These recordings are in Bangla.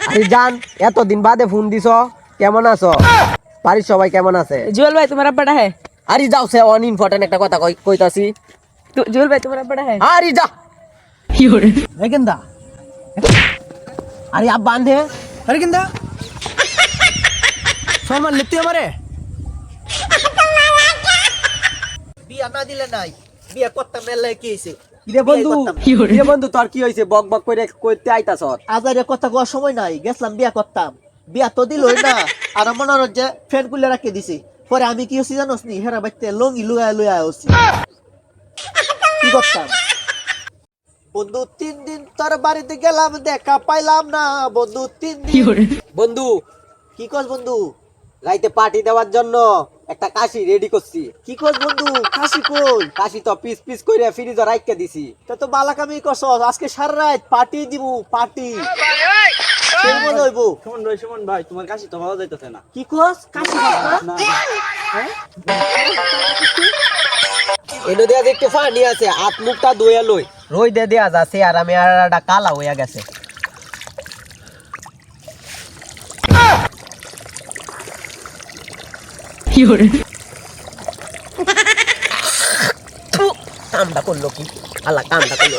আরে জান এতদিন বাদে ফোন দিছো, কেমন আছো? বাড়ির সবাই কেমন আছে? জুয়েল ভাই তোমার আব্বাটা হ্যাঁ? আরে যাও, সে অন ইম্পর্টেন্ট একটা কথা কইতাছি। জুয়েল ভাই তোমার আব্বাটা হ্যাঁ? আরে যা কি করে কেন্দা? আরে আব বান্ধে আরে কেন্দা সম্মান লিখতে আমারে বিয়া না দিলে নাই বিয়া করতাম মেলা কি হইছে রে বন্ধু, কি করে? রে বন্ধু তোর কি হইছে? বক বক করে কইতে আইতাছ? আজারে কথা কোয়ার সময় নাই গেছলাম বিয়া করতাম বিয়া তো দিলই না আর মনে হল যে ফ্যান খুলে রাখে দিছে পরে আমি কি হচ্ছি জানোস নি হেরা বাইতে লঙ্গি লুয়া লুয়া হচ্ছি কি করতাম বন্ধু 3 দিন তোর বাড়িতে গেলাম দেখা পাইলাম না বন্ধু 3 কি দিন করে বন্ধু, কি কস বন্ধু রাইতে পার্টি দেওয়ার জন্য একটা কাশি রেডি করছি। কি কস বন্ধু খাসি কই কাশি তো পিস পিস কইরা ফ্রিজে রাইখা দিছি। তা তো বালাকামি করছস আজকে সারা রাত পার্টি দিমু পার্টি সেই মনে হইব সুমন ভাই তোমার কাশি তো ভালো যাইতেছে না। কি কস কাশি খাস না এনো দেয়া যে একটু ফানি আছে, হাত মুখটা ধুইয়া লই। রই দে দেয়া যাচ্ছে আর আমি আর একটা কালা হইয়া গেছে। কি করে কামটা করলো কি? আল্লাহ কামটা করলো।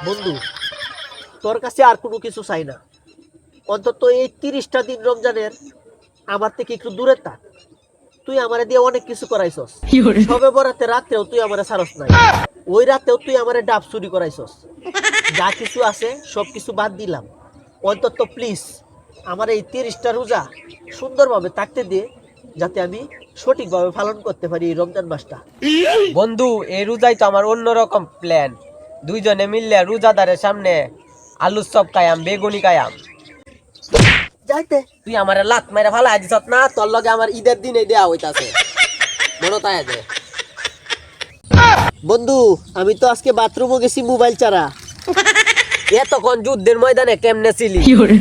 বন্ধু তোর কাছে আর কোনো কিছু চাই না, অন্তত এই 30টা দিন রমজানের আমার থেকে একটু দূরে থাক। তুই আমারে দিয়ে অনেক কিছু করাইছস, কি করে সবে বরাতে রাতেও তুই আমারে ছাড়স নাই, ওই রাতেও তুই আমারে ডাব চুরি করাইছস। যা কিছু আছে সব কিছু বাদ দিলাম, অন্তত প্লিজ আমার এই 30টা রোজা সুন্দরভাবে থাকতে দে, যাতে আমি সঠিকভাবে পালন করতে পারি এই রমজান মাসটা। বন্ধু, এই রোজাই তো আমার অন্যরকম প্ল্যান। দুইজনে মিললে রোজাদারের সামনে আলুর চপ খাইয়াম, বেগুনি খাইয়াম। যাইতে তুই আমার লাত মেরে ভালো দিস না, তোর লগে আমার ঈদের দিনে দেয়া হইতাছে। মনে তাই আছে বন্ধু, আমি তো আজকে বাথরুমও গেছি মোবাইল ছাড়া। এতক্ষণ যুদ্ধের ময়দানে কেমনে ছিলি? কি করে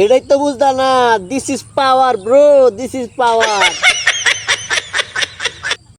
এটাই তো বুঝতা না, this is power bro, this is power.